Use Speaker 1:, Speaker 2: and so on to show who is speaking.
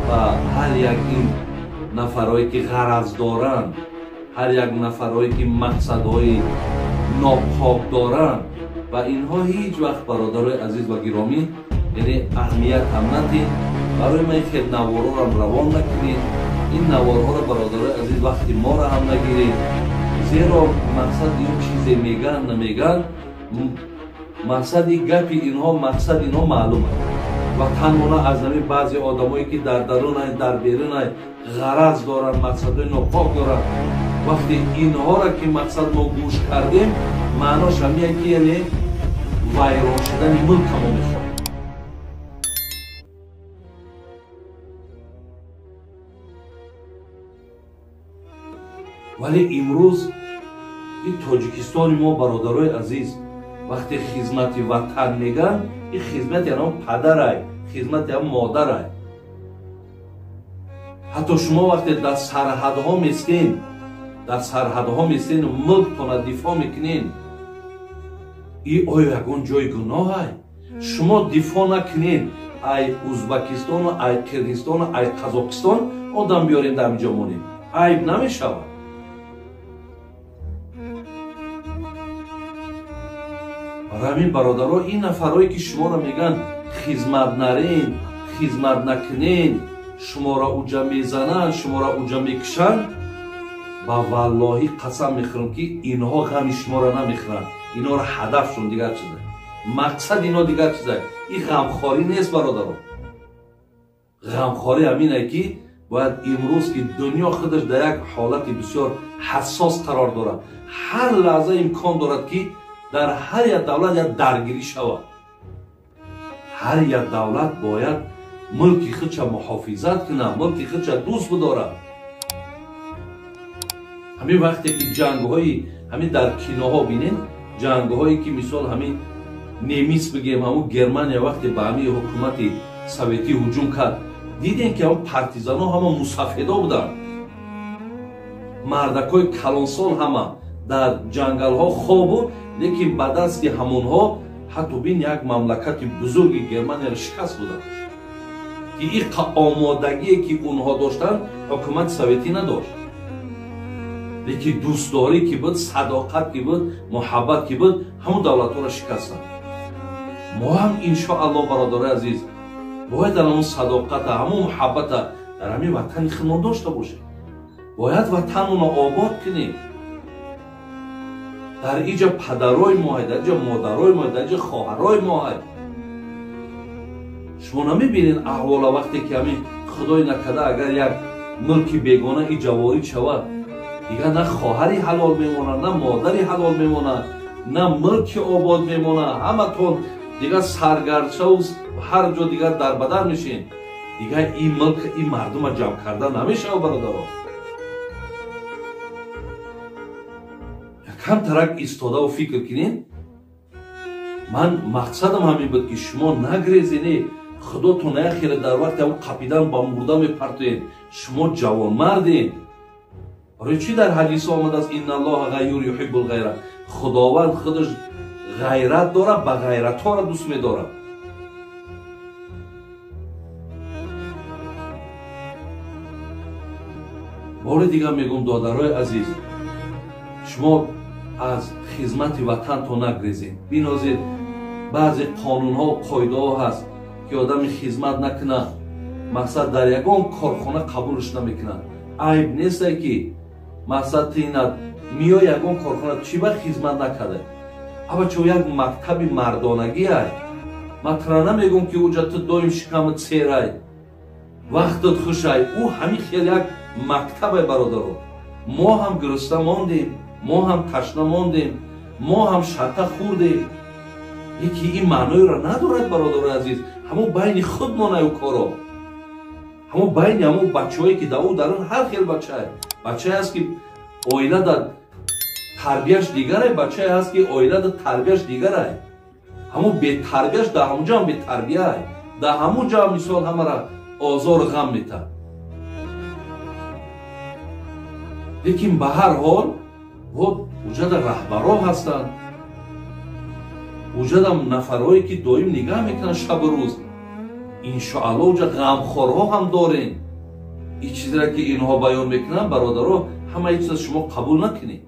Speaker 1: ва ҳар як ин нафарое ки ғараз доранд, ҳар як нафарое ки мақсадҳои нопок доранд ва инҳо ҳеҷ вақт бародарои азиз ва гиромӣ яъне аҳамият ҳам надиҳед. барои ман хел наворҳоам равон накунед. ин наворҳоро бародарои азиз вақти моро ҳам нагиред, зеро мақсади ин чизе мегӯянд намегӯянд, мақсади гапи инҳо мақсади инҳо маълум аст. ва танҳона аз ҳамин баъзе одамое ки дар дарунай дар берунай ғараз доранд, мақсадҳои нопок доранд, вақте инҳоро ки мақсад мо гӯш кардем, маънош ҳамин ки яъне вайрон шудани мулка мо мехоҳем. вале имрӯз ин тоҷикистони мо бародарои азиз вақте хизмати ватан мегӯянд, ин хизмати ям падарай, хизмати ям модарай. ҳатто шумо вақте дар сарҳадҳо местен, дар сарҳадҳо местен мулктона дифоъ мекунен, ин оё ягон ҷои гуноҳай? шумо дифоъ накунен, ай узбекистону ай қирғизистону ай қазоқистон одам биёрем дар инҷо монем, айб намешавад? ҳамин бародаро, ин нафарое ки шуморо мегӯянд хизмат нарен, хизмат накунен, шуморо уҷа мезананд, шуморо уҷа мекушанд, ба валлоҳи қасам мехӯрам ки инҳо ғами шуморо намехӯранд. инҳоро ҳадафшон дигар чиза, мақсад инҳо дигар чиза. ин ғамхорӣ нест бародаро. ғамхорӣ ҳамине ки бояд имрӯз ки дунё худаш дар як ҳолати бисёр ҳассос қарор дорад, ҳар лаҳза имкон дорад ки дар ҳар як давлат як даргирӣ шавад. ҳар як давлат бояд мулки худша муҳофизат кунад, мулки худша дӯст бидорад. ҳамин вақте ки ҷангҳои ҳамин дар киноҳо бинем, ҷангҳое ки мисол ҳамин немис бигем, ҳамун германия вақте ба ҳамин ҳукумати советӣ ҳуҷум кард, дидем ки ҳамун партизанҳо ҳама мусафедо буданд, мардакҳои калонсон ҳама дар ҷангалҳо хоб буд, лекин ба дасти ҳамонҳо ҳатто бин як мамлакати бузурги Германияро шикаст буданд ки ин омодагие ки онҳо доштанд ҳукумати советӣ надошт. лекин дӯстдорӣ ки буд, садоқат ки буд, муҳаббат ки буд, ҳамон давлатҳоро шикастанд. мо ҳам иншоаллоҳ бародарои азиз бояд ҳамон садоқата, ҳамон муҳаббата дар ҳамин ватани худмон дошта бошем. бояд ватанонро обод кунем. дар инҷа падарои мо ҳай, дар инҷа модарои мо ҳай, дар инҷа хоҳарои мо ҳай. шумо намебинед аҳвола вақте ки ҳамин худои накарда агар як мулки бегона инҷа ворид шавад, дигар на хоҳари ҳалол мемонад, на модари ҳалол мемонад, на мулки обод мемонад, ҳаматон дигар саргарчаву ҳар ҷо дигар дарбадар мешен. дигар ин мулк ин мардума ҷамъ карда намешавад бародаро. якам тарак истодаву фикр кунед. ман мақсадам ҳамин буд ки шумо нагрезенед, худотон наяхира дар вақти ҳамн қапидан ба мурда мепартоед. шумо ҷавонмардед. барои чӣ дар ҳадисо омадааст инналлоҳа ғайюр юҳиббул ғайра, худованд худаш ғайрат дорад, ба ғайратҳоро дӯст медорад. бори дигар мегӯям додарои азиз, шумо аз хизмати ватантон нагрезед. бинозед баъзе қонунҳо қоидаҳо ҳаст ки одами хизмат накунад, мақсад дар ягон корхона қабулш намекунад. айб нестай ки мақсад тинад миёй ягон корхона чӣ ба хизмат накарда. абачо як мактаби мардонагиай. матрана намегӯм ки уҷа ту доим шикамат серай, вақтат хушай. ӯ ҳамин хел як мактабай бародаро. мо ҳам гирифта мондем, мо ҳам ташна мондем, мо ҳам шата хӯрдем. лекин ин маъноиро надорад бародарои азиз. ҳамон байни худ монаю коро, ҳамон байни ҳамон бачаҳое ки дар ӯ дарун ҳар хел бачае. бачае аст ки оила дар тарбияш дигарай, бачае аст ки оила дар тарбияш дигарай. ҳамон бетарбияш дар ҳамон ҷо ҳам бетарбияй, дар ҳамон ҷо ҳам мисол ҳамара озору ғам метад. лекин ба ҳар ҳол уҷада раҳбаро ҳастанд, уҷада нафарҳое ки доим нигаҳ мекунанд шабу рӯз. иншоалло уҷа ғамхорҳо ҳам дорем. این چیزی را که اینها بیان میکنن برادرها همه چیز شما قبول نکنید.